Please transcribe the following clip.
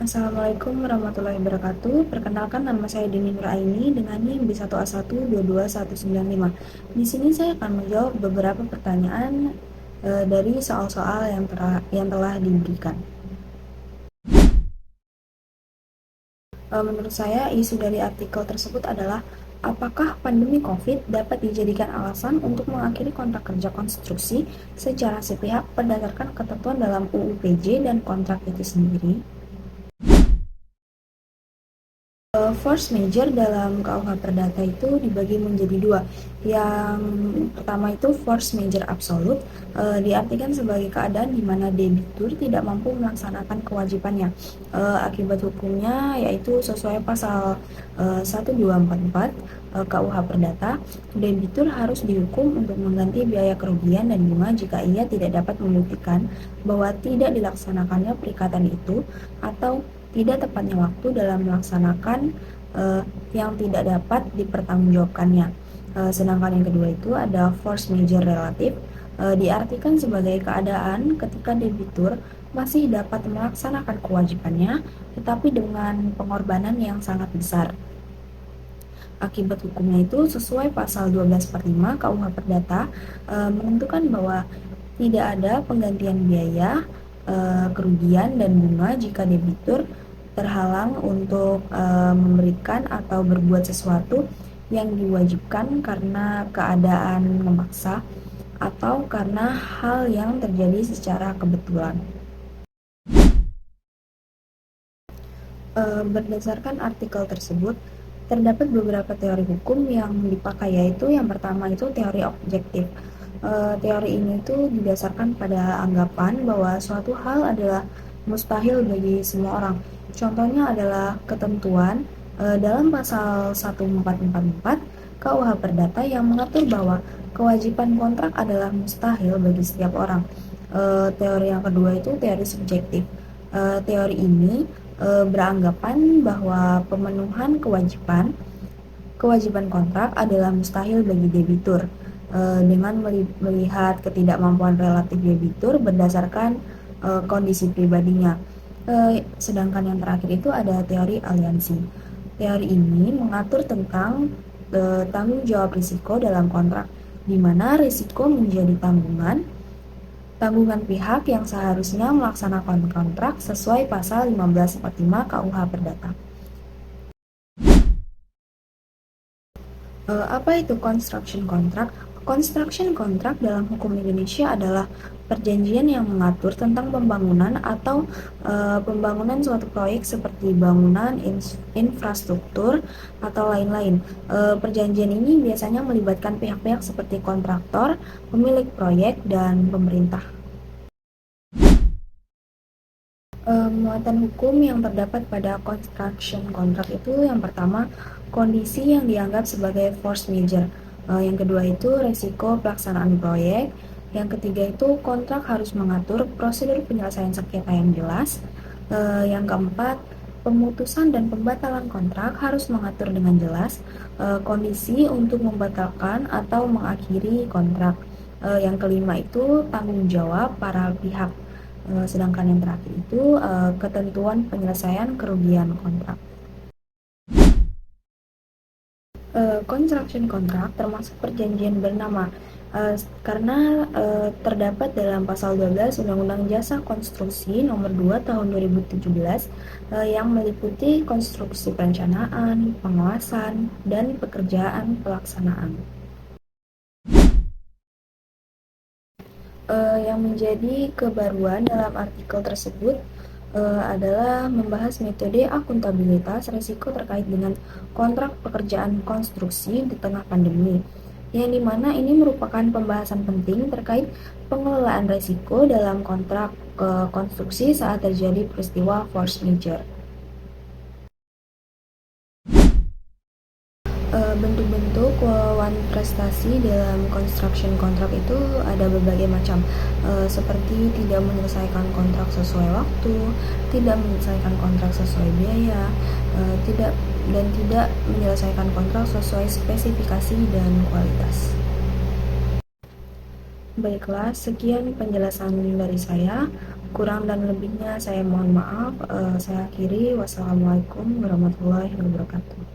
Assalamualaikum warahmatullahi wabarakatuh. Perkenalkan, nama saya Dini Nuraini dengan NIM B1A1221195. Di sini saya akan menjawab beberapa pertanyaan dari soal-soal yang telah diberikan. Menurut saya, isu dari artikel tersebut adalah apakah pandemi COVID dapat dijadikan alasan untuk mengakhiri kontrak kerja konstruksi secara sepihak berdasarkan ketentuan dalam UU PJ dan kontrak itu sendiri. Force major dalam KUH Perdata itu dibagi menjadi dua. Yang pertama itu force major absolut, diartikan sebagai keadaan di mana debitur tidak mampu melaksanakan kewajibannya. Akibat hukumnya yaitu sesuai pasal 1244 KUH Perdata, debitur harus dihukum untuk mengganti biaya kerugian dan bunga jika ia tidak dapat membuktikan bahwa tidak dilaksanakannya perikatan itu atau tidak tepatnya waktu dalam melaksanakan yang tidak dapat dipertanggungjawabkannya. Sedangkan yang kedua itu ada force major relatif, diartikan sebagai keadaan ketika debitur masih dapat melaksanakan kewajibannya, tetapi dengan pengorbanan yang sangat besar. Akibat hukumnya itu sesuai pasal 12/5 KUH Perdata menentukan bahwa tidak ada penggantian biaya, kerugian dan bunga jika debitur terhalang untuk memberikan atau berbuat sesuatu yang diwajibkan karena keadaan memaksa atau karena hal yang terjadi secara kebetulan. Berdasarkan artikel tersebut, terdapat beberapa teori hukum yang dipakai, yaitu yang pertama itu teori objektif. Teori ini tuh didasarkan pada anggapan bahwa suatu hal adalah mustahil bagi semua orang. Contohnya adalah ketentuan dalam pasal 1444 KUH Perdata yang mengatur bahwa kewajiban kontrak adalah mustahil bagi setiap orang. Teori yang kedua itu teori subjektif. Teori ini beranggapan bahwa pemenuhan kewajiban kontrak adalah mustahil bagi debitur dengan melihat ketidakmampuan relatif debitur berdasarkan kondisi pribadinya. Sedangkan yang terakhir itu ada teori aliansi. Teori ini mengatur tentang tanggung jawab risiko dalam kontrak, di mana risiko menjadi tanggungan pihak yang seharusnya melaksanakan kontrak sesuai pasal 1545 KUH Perdata. Apa itu construction contract? Construction contract dalam hukum Indonesia adalah perjanjian yang mengatur tentang pembangunan atau pembangunan suatu proyek seperti bangunan, infrastruktur, atau lain-lain. Perjanjian ini biasanya melibatkan pihak-pihak seperti kontraktor, pemilik proyek, dan pemerintah. Muatan hukum yang terdapat pada construction contract itu yang pertama, kondisi yang dianggap sebagai force major. Yang kedua itu resiko pelaksanaan proyek. Yang ketiga itu kontrak harus mengatur prosedur penyelesaian sengketa yang jelas. Yang keempat, pemutusan dan pembatalan kontrak harus mengatur dengan jelas kondisi untuk membatalkan atau mengakhiri kontrak. Yang kelima itu tanggung jawab para pihak. Sedangkan yang terakhir itu ketentuan penyelesaian kerugian kontrak. Construction contract termasuk perjanjian bernama karena terdapat dalam pasal 12 Undang-Undang Jasa Konstruksi Nomor 2 Tahun 2017 yang meliputi konstruksi perencanaan, pengawasan, dan pekerjaan pelaksanaan. Yang menjadi kebaruan dalam artikel tersebut adalah membahas metode akuntabilitas risiko terkait dengan kontrak pekerjaan konstruksi di tengah pandemi, yang dimana ini merupakan pembahasan penting terkait pengelolaan risiko dalam kontrak konstruksi saat terjadi peristiwa force major. Bentuk-bentuk prestasi dalam construction contract itu ada berbagai macam, seperti tidak menyelesaikan kontrak sesuai waktu, tidak menyelesaikan kontrak sesuai biaya, tidak menyelesaikan kontrak sesuai spesifikasi dan kualitas. Baiklah, sekian penjelasan dari saya. Kurang dan lebihnya saya mohon maaf. Saya akhiri. Wassalamualaikum warahmatullahi wabarakatuh.